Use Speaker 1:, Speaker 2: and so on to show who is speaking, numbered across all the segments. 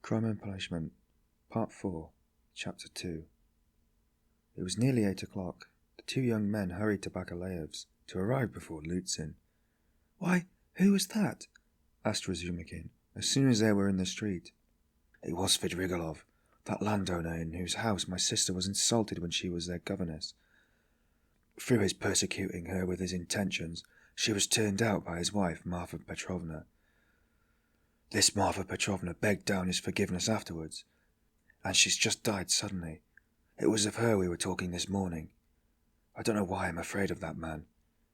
Speaker 1: Crime and Punishment, Part 4, Chapter 2. It was nearly 8 o'clock. The two young men hurried to Bakaleyev's to arrive before Luzhin. "Why, who was that?" asked Razumihin, as soon as they were in the street. "It was Fedrigalov, that landowner in whose house my sister was insulted when she was their governess. Through his persecuting her with his intentions, she was turned out by his wife, Marfa Petrovna. This Marfa Petrovna begged down his forgiveness afterwards, and she's just died suddenly. It was of her we were talking this morning. I don't know why I'm afraid of that man.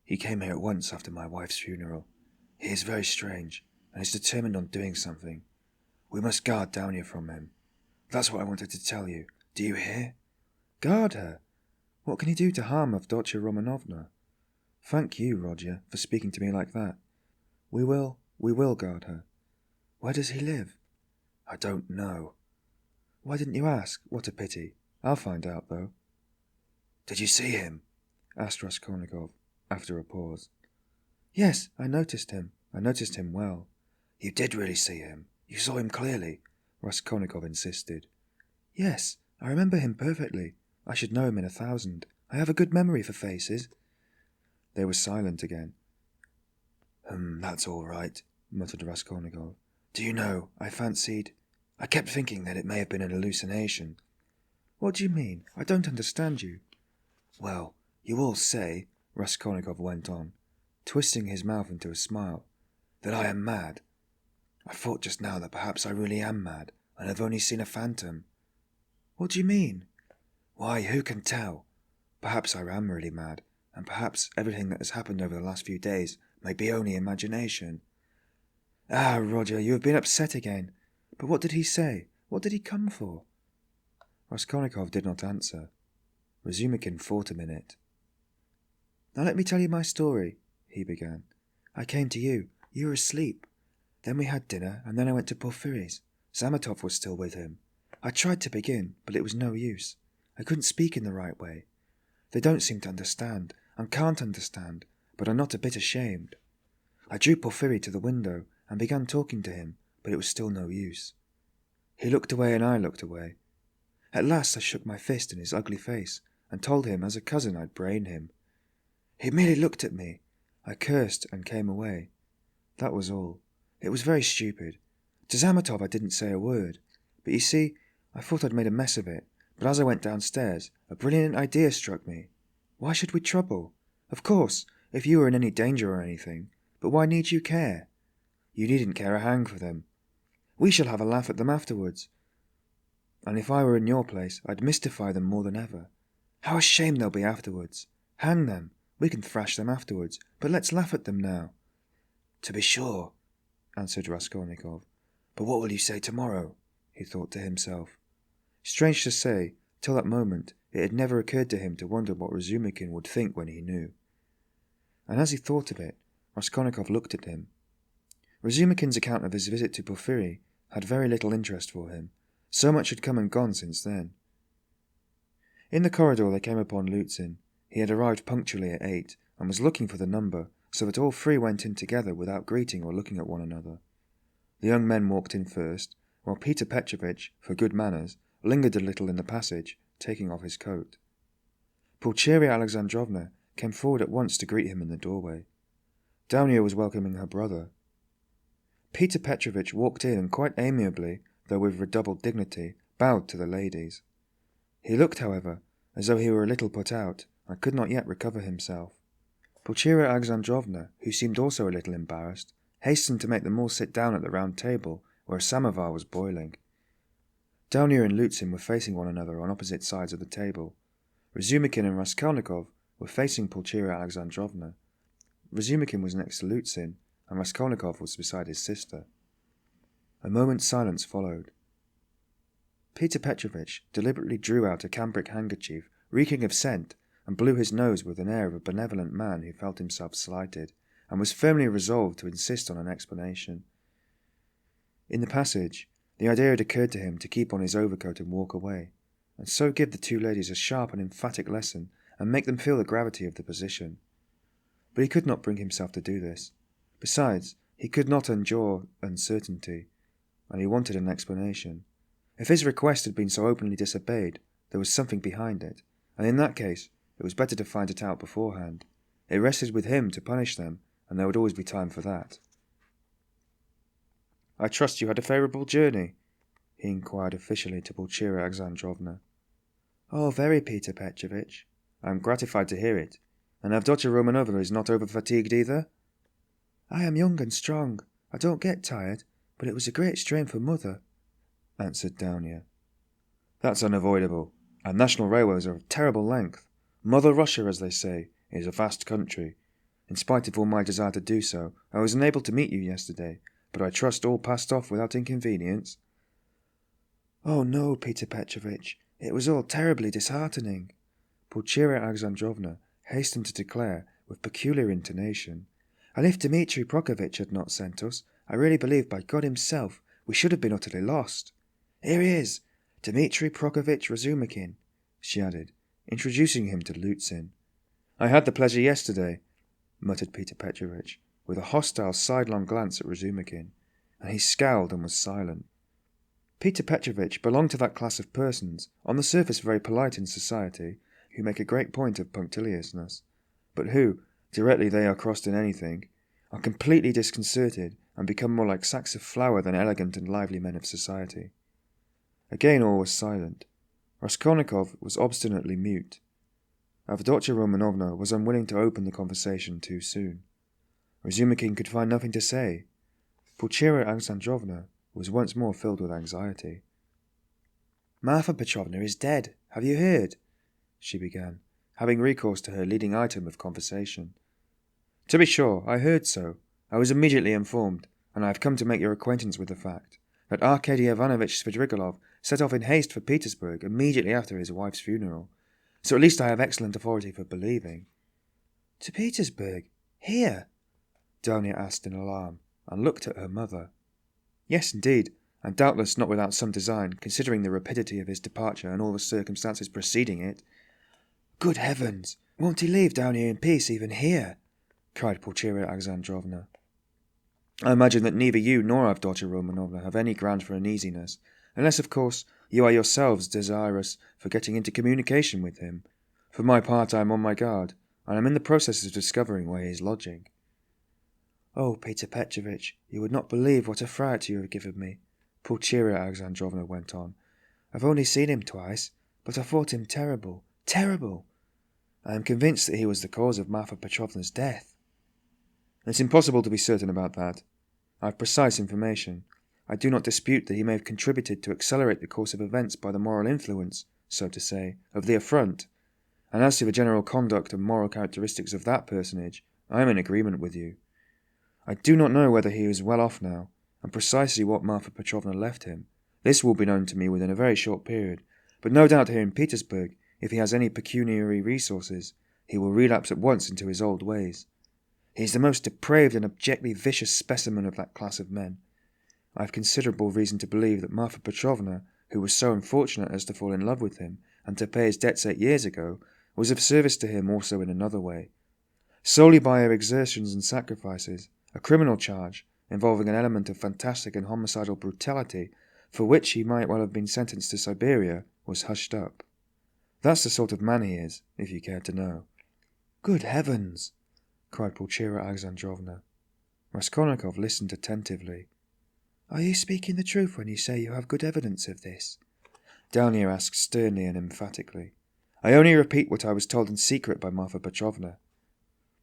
Speaker 1: He came here at once after my wife's funeral. He is very strange, and is determined on doing something. We must guard Dounia from him. That's what I wanted to tell you. Do you hear?" "Guard her? What can he do to harm Avdotya Romanovna? Thank you, Rodya, for speaking to me like that. We will guard her. Where does he live?" "I don't know." "Why didn't you ask? What a pity. I'll find out, though." "Did you see him?" asked Raskolnikov, after a pause. "Yes, I noticed him. I noticed him well." "You did really see him? You saw him clearly?" Raskolnikov insisted. "Yes, I remember him perfectly. I should know him in 1,000. I have a good memory for faces." They were silent again. That's all right," muttered Raskolnikov. "Do you know, I kept thinking that it may have been an hallucination." "What do you mean? I don't understand you." "Well, you all say," Raskolnikov went on, twisting his mouth into a smile, "that I am mad. I thought just now that perhaps I really am mad, and have only seen a phantom." "What do you mean?" "Why, who can tell? Perhaps I am really mad, and perhaps everything that has happened over the last few days may be only imagination." "Ah, Rodya, you have been upset again. But what did he say? What did he come for?" Raskolnikov did not answer. Razumihin thought a minute. "Now let me tell you my story," he began. "I came to you. You were asleep. Then we had dinner, and then I went to Porfiry's. Zametov was still with him. I tried to begin, but it was no use. I couldn't speak in the right way. They don't seem to understand, and can't understand, but are not a bit ashamed. I drew Porfiry to the window, and began talking to him, but it was still no use. He looked away and I looked away. At last I shook my fist in his ugly face, and told him as a cousin I'd brain him. He merely looked at me. I cursed and came away. That was all. It was very stupid. To Zametov I didn't say a word, but you see, I thought I'd made a mess of it, but as I went downstairs, a brilliant idea struck me. Why should we trouble? Of course, if you were in any danger or anything, but why need you care? You needn't care a hang for them. We shall have a laugh at them afterwards. And if I were in your place, I'd mystify them more than ever. How ashamed they'll be afterwards. Hang them. We can thrash them afterwards, but let's laugh at them now." "To be sure," answered Raskolnikov. "But what will you say tomorrow?" he thought to himself. Strange to say, till that moment it had never occurred to him to wonder what Razumihin would think when he knew. And as he thought of it, Raskolnikov looked at him. Razumihin's account of his visit to Porfiry had very little interest for him. So much had come and gone since then. In the corridor they came upon Luzhin. He had arrived punctually at 8, and was looking for the number, so that all three went in together without greeting or looking at one another. The young men walked in first, while Pyotr Petrovitch, for good manners, lingered a little in the passage, taking off his coat. Pulcheria Alexandrovna came forward at once to greet him in the doorway. Dounia was welcoming her brother. Pyotr Petrovitch walked in and quite amiably, though with redoubled dignity, bowed to the ladies. He looked, however, as though he were a little put out, and could not yet recover himself. Pulcheria Alexandrovna, who seemed also a little embarrassed, hastened to make them all sit down at the round table, where a samovar was boiling. Dounia and Luzhin were facing one another on opposite sides of the table. Razumihin and Raskolnikov were facing Pulcheria Alexandrovna. Razumihin was next to Luzhin, and Raskolnikov was beside his sister. A moment's silence followed. Pyotr Petrovitch deliberately drew out a cambric handkerchief, reeking of scent, and blew his nose with an air of a benevolent man who felt himself slighted, and was firmly resolved to insist on an explanation. In the passage, the idea had occurred to him to keep on his overcoat and walk away, and so give the two ladies a sharp and emphatic lesson, and make them feel the gravity of the position. But he could not bring himself to do this. Besides, he could not endure uncertainty, and he wanted an explanation. If his request had been so openly disobeyed, there was something behind it, and in that case it was better to find it out beforehand. It rested with him to punish them, and there would always be time for that. "I trust you had a favourable journey?" he inquired officially to Pulcheria Alexandrovna. "Oh, very, Pyotr Petrovitch. I am gratified to hear it. And Avdotya Romanovna is not over-fatigued either?" "I am young and strong. I don't get tired, but it was a great strain for Mother," answered Dounia. "That's unavoidable. Our national railways are of terrible length. Mother Russia, as they say, is a vast country. In spite of all my desire to do so, I was unable to meet you yesterday, but I trust all passed off without inconvenience." "Oh no, Pyotr Petrovitch, it was all terribly disheartening," Pulcheria Alexandrovna hastened to declare with peculiar intonation. "And if Dmitri Prokofitch had not sent us, I really believe by God himself we should have been utterly lost. Here he is, Dmitri Prokofitch Razumihin," she added, introducing him to Luzhin. "I had the pleasure yesterday," muttered Pyotr Petrovitch, with a hostile sidelong glance at Razumihin, and he scowled and was silent. Pyotr Petrovitch belonged to that class of persons, on the surface very polite in society, who make a great point of punctiliousness, but who, directly they are crossed in anything, are completely disconcerted and become more like sacks of flour than elegant and lively men of society. Again all was silent. Raskolnikov was obstinately mute. Avdotya Romanovna was unwilling to open the conversation too soon. Razumihin could find nothing to say. Pulcheria Alexandrovna was once more filled with anxiety. "Marfa Petrovna is dead, have you heard?" she began, having recourse to her leading item of conversation. "To be sure, I heard so. I was immediately informed, and I have come to make your acquaintance with the fact that Arkady Ivanovitch Svidrigaïlov set off in haste for Petersburg immediately after his wife's funeral. So at least I have excellent authority for believing." "To Petersburg? Here?" Dounia asked in alarm, and looked at her mother. "Yes, indeed, and doubtless not without some design, considering the rapidity of his departure and all the circumstances preceding it." "Good heavens! Won't he leave down here in peace even here?" cried Pulcheria Alexandrovna. "I imagine that neither you nor Avdotya Romanovna have any ground for uneasiness, unless, of course, you are yourselves desirous for getting into communication with him. For my part, I am on my guard, and am in the process of discovering where he is lodging." "Oh, Pyotr Petrovitch, you would not believe what a fright you have given me," Pulcheria Alexandrovna went on. "I've only seen him twice, but I thought him terrible, terrible. I am convinced that he was the cause of Marfa Petrovna's death." "It's impossible to be certain about that. I have precise information. I do not dispute that he may have contributed to accelerate the course of events by the moral influence, so to say, of the affront. And as to the general conduct and moral characteristics of that personage, I am in agreement with you. I do not know whether he is well off now, and precisely what Marfa Petrovna left him. This will be known to me within a very short period, but no doubt here in Petersburg, if he has any pecuniary resources, he will relapse at once into his old ways. He is the most depraved and abjectly vicious specimen of that class of men. I have considerable reason to believe that Marfa Petrovna, who was so unfortunate as to fall in love with him, and to pay his debts 8 years ago, was of service to him also in another way. Solely by her exertions and sacrifices, a criminal charge, involving an element of fantastic and homicidal brutality, for which he might well have been sentenced to Siberia, was hushed up. That's the sort of man he is, if you care to know." "Good heavens!" cried Pulcheria Alexandrovna. Raskolnikov listened attentively. "Are you speaking the truth when you say you have good evidence of this?" Dounia asked sternly and emphatically. "I only repeat what I was told in secret by Marfa Petrovna.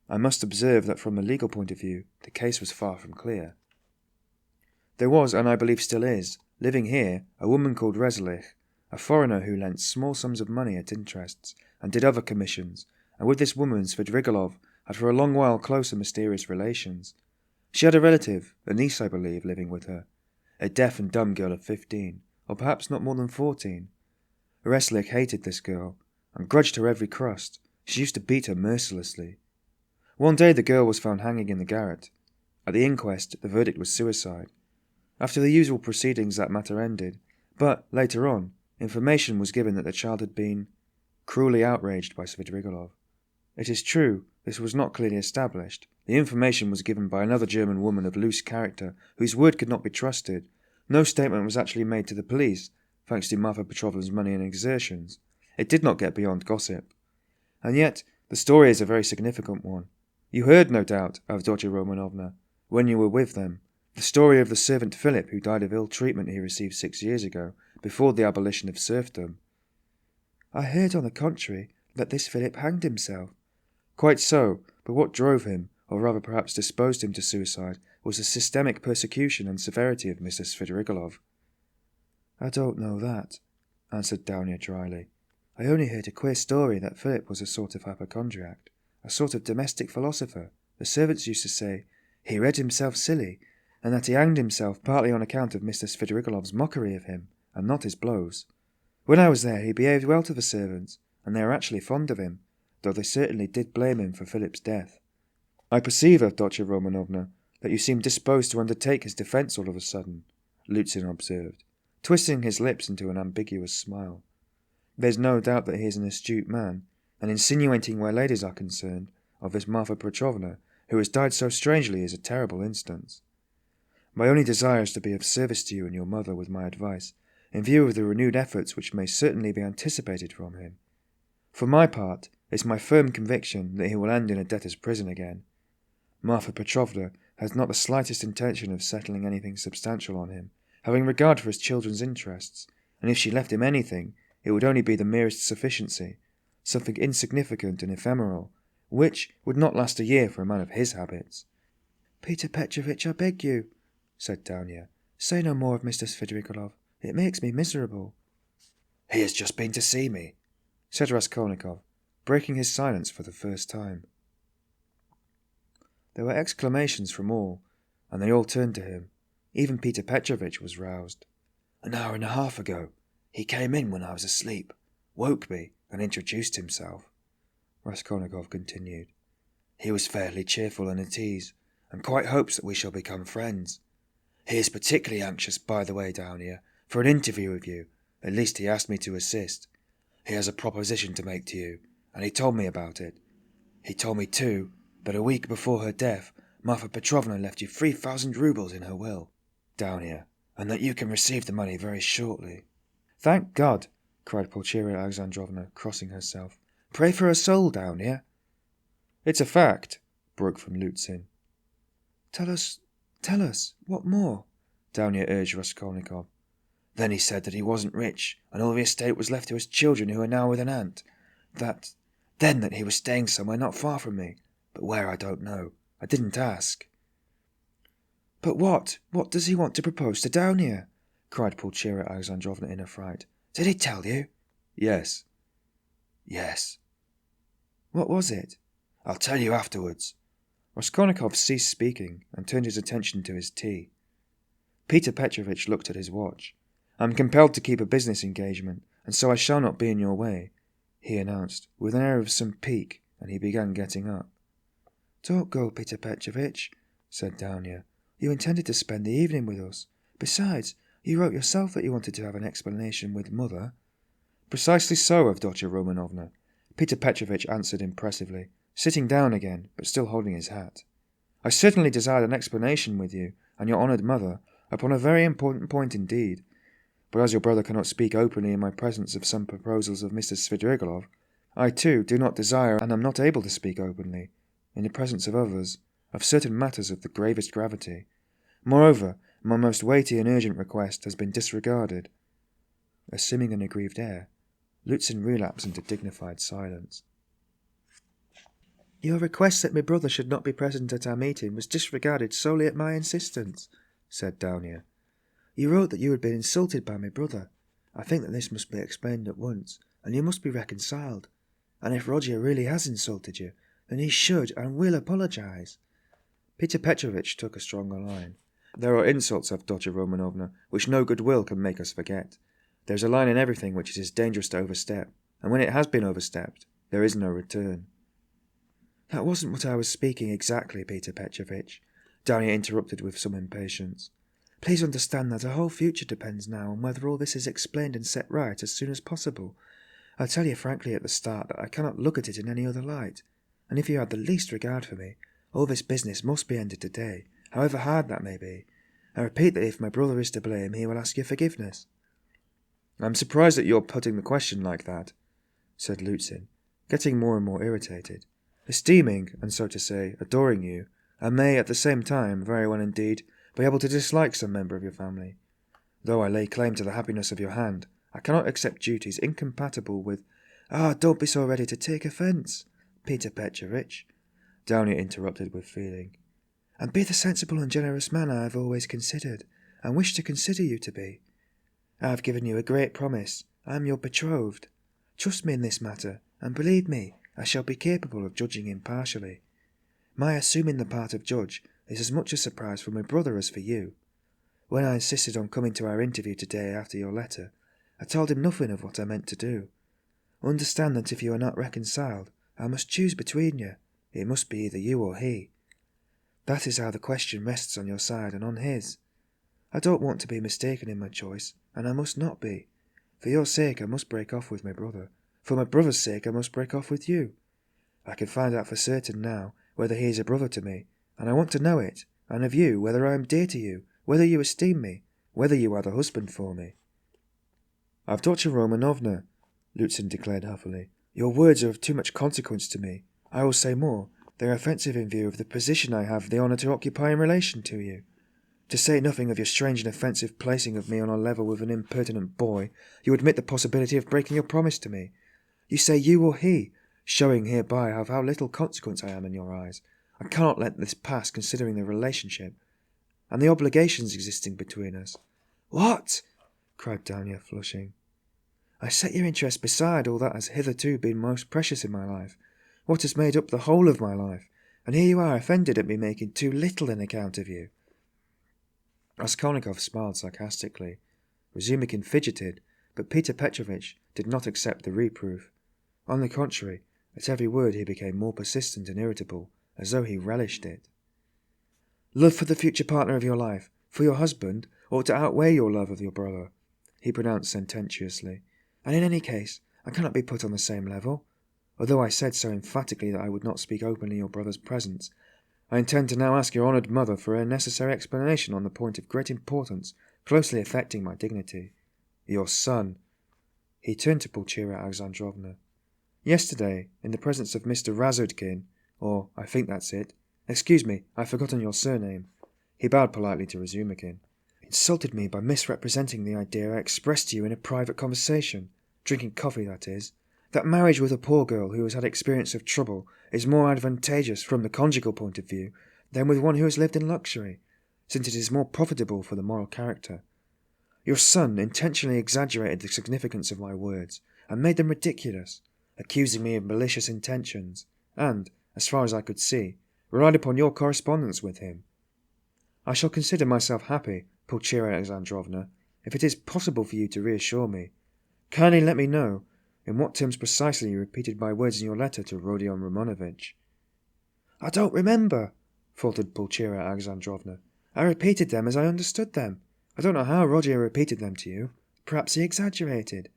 Speaker 1: I must observe that from a legal point of view, the case was far from clear. There was, and I believe still is, living here, a woman called Razimihin, a foreigner who lent small sums of money at interests, and did other commissions, and with this woman Svidrigaïlov had for a long while close and mysterious relations. She had a relative, a niece I believe, living with her, a deaf and dumb girl of 15, or perhaps not more than 14. Razimihin hated this girl, and grudged her every crust. She used to beat her mercilessly. One day the girl was found hanging in the garret. At the inquest, the verdict was suicide. After the usual proceedings that matter ended, but, later on, information was given that the child had been cruelly outraged by Svidrigaïlov. It is true, this was not clearly established. The information was given by another German woman of loose character, whose word could not be trusted, No statement was actually made to the police, thanks to Marfa Petrovna's money and exertions. It did not get beyond gossip. And yet, the story is a very significant one. You heard, no doubt, Avdotya Romanovna, when you were with them, the story of the servant Philip who died of ill treatment he received 6 years ago, before the abolition of serfdom. I heard, on the contrary, that this Philip hanged himself. Quite so, but what drove him, or rather perhaps disposed him to suicide, was the systemic persecution and severity of Mr. Svidrigailov. I don't know that, answered Dounia dryly. I only heard a queer story that Philip was a sort of hypochondriac, a sort of domestic philosopher. The servants used to say he read himself silly, and that he hanged himself partly on account of Mr. Svidrigailov's mockery of him, and not his blows. When I was there he behaved well to the servants, and they were actually fond of him, though they certainly did blame him for Philip's death. I perceive, Avdotya Romanovna, that you seem disposed to undertake his defence all of a sudden, Luzhin observed, twisting his lips into an ambiguous smile. There's no doubt that he is an astute man, and insinuating where ladies are concerned, of this Marfa Petrovna, who has died so strangely, is a terrible instance. My only desire is to be of service to you and your mother with my advice, in view of the renewed efforts which may certainly be anticipated from him. For my part, it's my firm conviction that he will end in a debtor's prison again. Marfa Petrovna has not the slightest intention of settling anything substantial on him, having regard for his children's interests, and if she left him anything, it would only be the merest sufficiency, something insignificant and ephemeral, which would not last a year for a man of his habits. Pyotr Petrovitch, I beg you, said Dounia, say no more of Mr. Svidrigailov. It makes me miserable. He has just been to see me, said Raskolnikov, breaking his silence for the first time. There were exclamations from all, and they all turned to him. Even Pyotr Petrovitch was roused. An hour and a half ago, he came in when I was asleep, woke me, and introduced himself, Raskolnikov continued. He was fairly cheerful and at ease, and quite hopes that we shall become friends. He is particularly anxious, by the way, Dounia, for an interview with you. At least he asked me to assist. He has a proposition to make to you, and he told me about it. He told me, too, that a week before her death, Marfa Petrovna left you 3,000 roubles in her will, Dounia, and that you can receive the money very shortly. Thank God, cried Pulcheria Alexandrovna, crossing herself. Pray for her soul, Dounia. It's a fact, broke from Luzhin. Tell us, what more? Dounia urged Raskolnikov. Then he said that he wasn't rich, and all the estate was left to his children who are now with an aunt. Then that he was staying somewhere not far from me, but where I don't know. I didn't ask. But what does he want to propose to Dounia? Cried Pulcheria Alexandrovna in a fright. Did he tell you? Yes. What was it? I'll tell you afterwards. Raskolnikov ceased speaking and turned his attention to his tea. Pyotr Petrovitch looked at his watch. I'm compelled to keep a business engagement, and so I shall not be in your way, he announced, with an air of some pique, and he began getting up. Don't go, Pyotr Petrovitch, said Dounia. You intended to spend the evening with us. Besides, you wrote yourself that you wanted to have an explanation with Mother. Precisely so, Avdotya Romanovna, Pyotr Petrovitch answered impressively, sitting down again, but still holding his hat. I certainly desired an explanation with you and your honoured mother upon a very important point indeed. But as your brother cannot speak openly in my presence of some proposals of Mr. Svidrigailov, I too do not desire and am not able to speak openly, in the presence of others, of certain matters of the gravest gravity. Moreover, my most weighty and urgent request has been disregarded. Assuming an aggrieved air, Luzhin relapsed into dignified silence. Your request that my brother should not be present at our meeting was disregarded solely at my insistence, said Dounia. You wrote that you had been insulted by my brother. I think that this must be explained at once, and you must be reconciled. And if Rodya really has insulted you, then he should and will apologize. Pyotr Petrovitch took a stronger line. There are insults, Avdotya Romanovna, which no good will can make us forget. There is a line in everything which it is dangerous to overstep, and when it has been overstepped, there is no return. That wasn't what I was speaking exactly, Pyotr Petrovitch, Dounia interrupted with some impatience. Please understand that our whole future depends now on whether all this is explained and set right as soon as possible. I'll tell you frankly at the start that I cannot look at it in any other light, and if you had the least regard for me, all this business must be ended today, however hard that may be. I repeat that if my brother is to blame, he will ask your forgiveness." "I'm surprised that you're putting the question like that," said Luzhin, getting more and more irritated. "Esteeming, and so to say, adoring you, I may, at the same time, very well indeed, be able to dislike some member of your family. Though I lay claim to the happiness of your hand, I cannot accept duties incompatible with—" "Ah, don't be so ready to take offence, Pyotr Petrovitch," Dounia interrupted with feeling. "And be the sensible and generous man I have always considered, and wish to consider you to be. I have given you a great promise. I am your betrothed. Trust me in this matter, and believe me, I shall be capable of judging impartially. My assuming the part of judge is as much a surprise for my brother as for you. When I insisted on coming to our interview today after your letter, I told him nothing of what I meant to do. Understand that if you are not reconciled, I must choose between you. It must be either you or he. That is how the question rests on your side and on his. I don't want to be mistaken in my choice, and I must not be. For your sake I must break off with my brother. For my brother's sake I must break off with you. I can find out for certain now whether he is a brother to me, and I want to know it, and of you whether I am dear to you, whether you esteem me, whether you are the husband for me." "Avdotya Romanovna," Luzhin declared huffily, "your words are of too much consequence to me. I will say more. They are offensive in view of the position I have the honour to occupy in relation to you. To say nothing of your strange and offensive placing of me on a level with an impertinent boy, you admit the possibility of breaking your promise to me. You say you or he, showing hereby of how little consequence I am in your eyes. I cannot let this pass considering the relationship, and the obligations existing between us." "What?" cried Dounia, flushing. "I set your interest beside all that has hitherto been most precious in my life, what has made up the whole of my life, and here you are offended at me making too little an account of you." Raskolnikov smiled sarcastically. Razumihin fidgeted, but Pyotr Petrovitch did not accept the reproof. On the contrary, at every word he became more persistent and irritable, as though he relished it. "Love for the future partner of your life, for your husband, ought to outweigh your love of your brother," he pronounced sententiously. "And in any case, I cannot be put on the same level. Although I said so emphatically that I would not speak openly in your brother's presence, I intend to now ask your honoured mother for a necessary explanation on the point of great importance, closely affecting my dignity. Your son—" He turned to Pulcheria Alexandrovna. "Yesterday, in the presence of Mr. Razumihin, or I think that's it. Excuse me, I've forgotten your surname." He bowed politely to Razumihin. "Insulted me by misrepresenting the idea I expressed to you in a private conversation, drinking coffee, that is, that marriage with a poor girl who has had experience of trouble is more advantageous from the conjugal point of view than with one who has lived in luxury, since it is more profitable for the moral character. Your son intentionally exaggerated the significance of my words, and made them ridiculous, accusing me of malicious intentions, and, as far as I could see, relied upon your correspondence with him. I shall consider myself happy, Pulcheria Alexandrovna, if it is possible for you to reassure me. Kindly let me know in what terms precisely you repeated my words in your letter to Rodya Romanovich." "I don't remember," faltered Pulcheria Alexandrovna. "I repeated them as I understood them. I don't know how Rodya repeated them to you. Perhaps he exaggerated."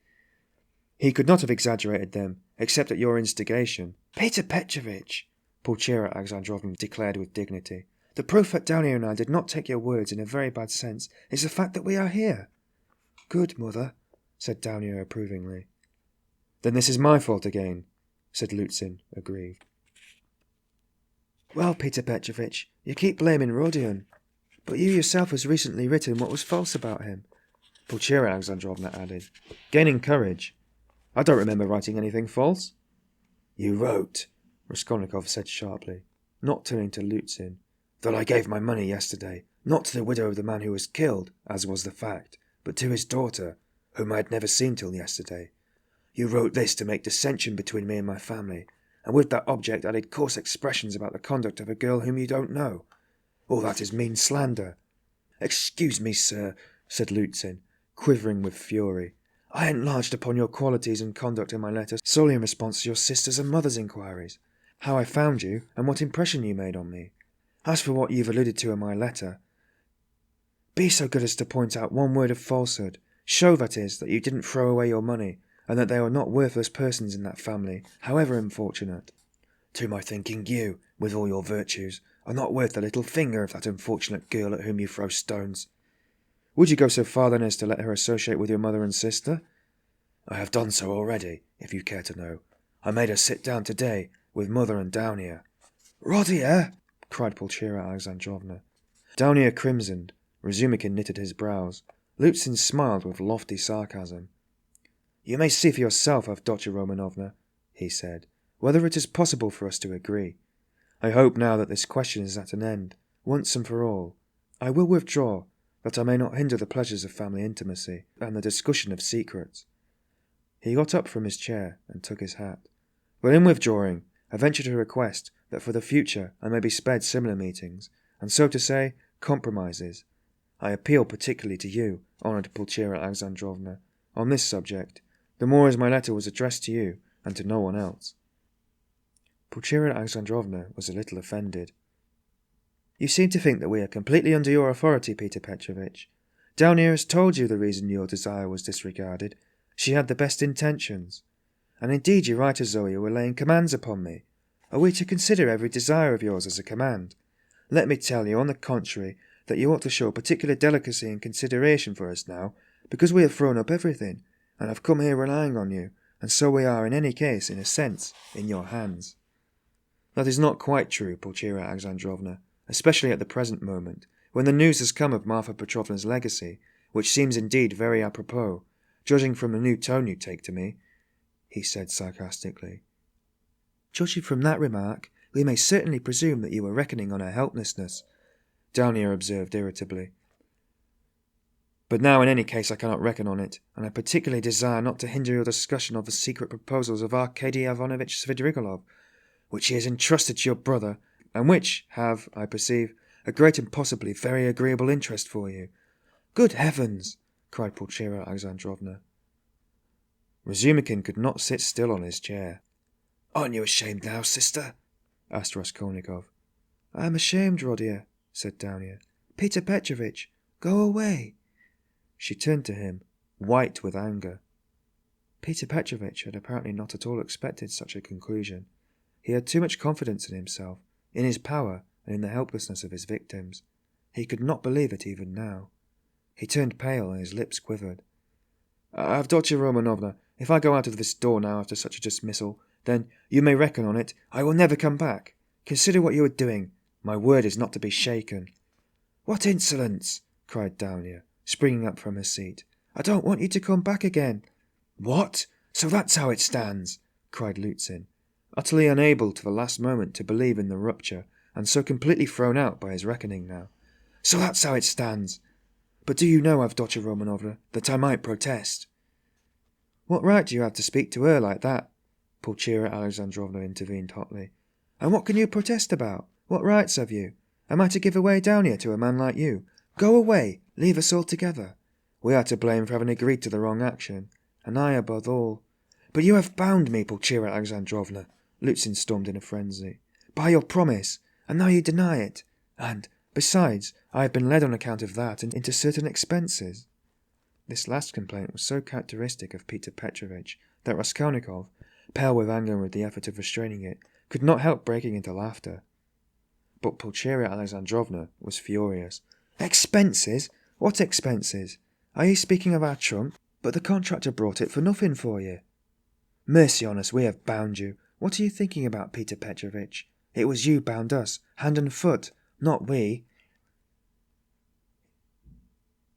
Speaker 1: "He could not have exaggerated them, except at your instigation." "Pyotr Petrovitch," Pulcheria Alexandrovna declared with dignity, "the proof that Dounia and I did not take your words in a very bad sense is the fact that we are here." "Good, mother," said Dounia approvingly. "Then this is my fault again," said Luzhin, aggrieved. "Well, Pyotr Petrovitch, you keep blaming Rodya, but you yourself has recently written what was false about him," Pulcheria Alexandrovna added, gaining courage. "I don't remember writing anything false." "You wrote," Raskolnikov said sharply, not turning to Luzhin, "that I gave my money yesterday, not to the widow of the man who was killed, as was the fact, but to his daughter, whom I had never seen till yesterday. You wrote this to make dissension between me and my family, and with that object added coarse expressions about the conduct of a girl whom you don't know. All that is mean slander." "Excuse me, sir," said Luzhin, quivering with fury. "I enlarged upon your qualities and conduct in my letter solely in response to your sister's and mother's inquiries, how I found you, and what impression you made on me. As for what you've alluded to in my letter, be so good as to point out one word of falsehood. Show, that is, that you didn't throw away your money, and that there are not worthless persons in that family, however unfortunate. To my thinking, you, with all your virtues, are not worth the little finger of that unfortunate girl at whom you throw stones. Would you go so far then as to let her associate with your mother and sister? I have done so already, if you care to know. I made her sit down today with mother and Dounia. Rodya! Cried Pulcheria Alexandrovna. Dounia crimsoned. Razumihin knitted his brows. Luzhin smiled with lofty sarcasm. You may see for yourself, Avdotya Romanovna, he said, whether it is possible for us to agree. I hope now that this question is at an end, once and for all. I will withdraw, that I may not hinder the pleasures of family intimacy and the discussion of secrets. He got up from his chair and took his hat. But in withdrawing, I venture to request that for the future I may be spared similar meetings, and so to say, compromises. I appeal particularly to you, honoured Pulcheria Alexandrovna, on this subject, the more as my letter was addressed to you, and to no one else. Pulcheria Alexandrovna was a little offended. You seem to think that we are completely under your authority, Pyotr Petrovitch. Dounia has told you the reason your desire was disregarded. She had the best intentions. And indeed you write as though you were laying commands upon me. Are we to consider every desire of yours as a command? Let me tell you, on the contrary, that you ought to show particular delicacy and consideration for us now, because we have thrown up everything, and have come here relying on you, and so we are in any case, in a sense, in your hands. That is not quite true, Pulcheria Alexandrovna, especially at the present moment, when the news has come of Marfa Petrovna's legacy, which seems indeed very apropos, judging from the new tone you take to me, he said sarcastically. Judging from that remark, we may certainly presume that you were reckoning on her helplessness, Dounia observed irritably. But now in any case I cannot reckon on it, and I particularly desire not to hinder your discussion of the secret proposals of Arkady Ivanovitch Svidrigailov, which he has entrusted to your brother, and which have, I perceive, a great and possibly very agreeable interest for you. Good heavens! Cried Pulcheria Alexandrovna. Razumihin could not sit still on his chair. Aren't you ashamed now, sister? Asked Raskolnikov. I am ashamed, Rodya, said Dounia. Pyotr Petrovitch, go away. She turned to him, white with anger. Pyotr Petrovitch had apparently not at all expected such a conclusion. He had too much confidence in himself, in his power, and in the helplessness of his victims. He could not believe it even now. He turned pale and his lips quivered. Avdotya Romanovna, if I go out of this door now after such a dismissal, then, you may reckon on it, I will never come back. Consider what you are doing. My word is not to be shaken. What insolence! Cried Dounia, springing up from her seat. I don't want you to come back again. What? So that's how it stands! Cried Luzhin, utterly unable to the last moment to believe in the rupture, and so completely thrown out by his reckoning now. So that's how it stands! But do you know, Avdotya Romanovna, that I might protest? What right do you have to speak to her like that? Pulcheria Alexandrovna intervened hotly. And what can you protest about? What rights have you? Am I to give away Dounia to a man like you? Go away! Leave us altogether. We are to blame for having agreed to the wrong action, and I above all. But you have bound me, Pulcheria Alexandrovna, Luzhin stormed in a frenzy, by your promise, and now you deny it. And, besides, I have been led on account of that into certain expenses. This last complaint was so characteristic of Pyotr Petrovitch that Raskolnikov, pale with anger and with the effort of restraining it, could not help breaking into laughter. But Pulcheria Alexandrovna was furious. Expenses? What expenses? Are you speaking of our trunk? But the contractor brought it for nothing for you. Mercy on us, we have bound you. What are you thinking about, Pyotr Petrovitch? It was you bound us, hand and foot, not we.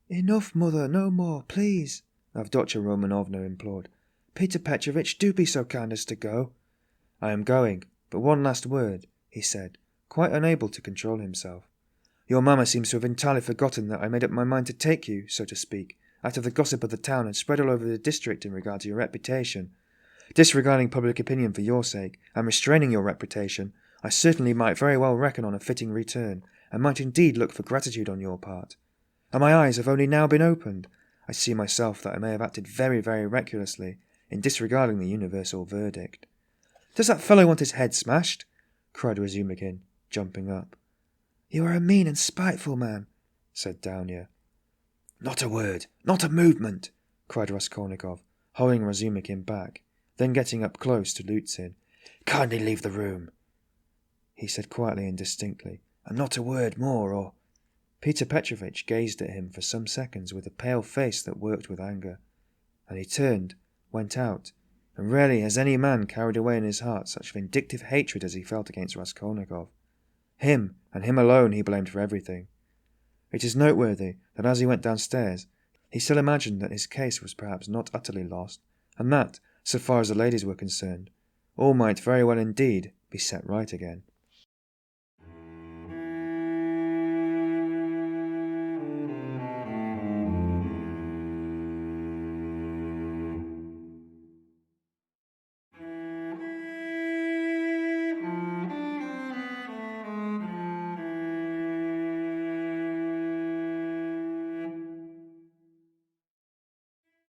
Speaker 1: Enough, mother, no more, please, Avdotya Romanovna implored. Pyotr Petrovitch, do be so kind as to go. I am going, but one last word, he said, quite unable to control himself. Your mamma seems to have entirely forgotten that I made up my mind to take you, so to speak, out of the gossip of the town and spread all over the district in regard to your reputation. Disregarding public opinion for your sake, and restraining your reputation, I certainly might very well reckon on a fitting return, and might indeed look for gratitude on your part. And my eyes have only now been opened. I see myself that I may have acted very, very recklessly in disregarding the universal verdict. Does that fellow want his head smashed? Cried Razumihin, jumping up. You are a mean and spiteful man, said Dounia. Not a word, not a movement, cried Raskolnikov, hurrying Razumihin back, then getting up close to Luzhin. Kindly leave the room, he said quietly and distinctly, and not a word more, or... Pyotr Petrovitch gazed at him for some seconds with a pale face that worked with anger. And he turned, went out, and rarely has any man carried away in his heart such vindictive hatred as he felt against Raskolnikov. Him, and him alone, he blamed for everything. It is noteworthy that as he went downstairs, he still imagined that his case was perhaps not utterly lost, and that, so far as the ladies were concerned, all might very well indeed be set right again.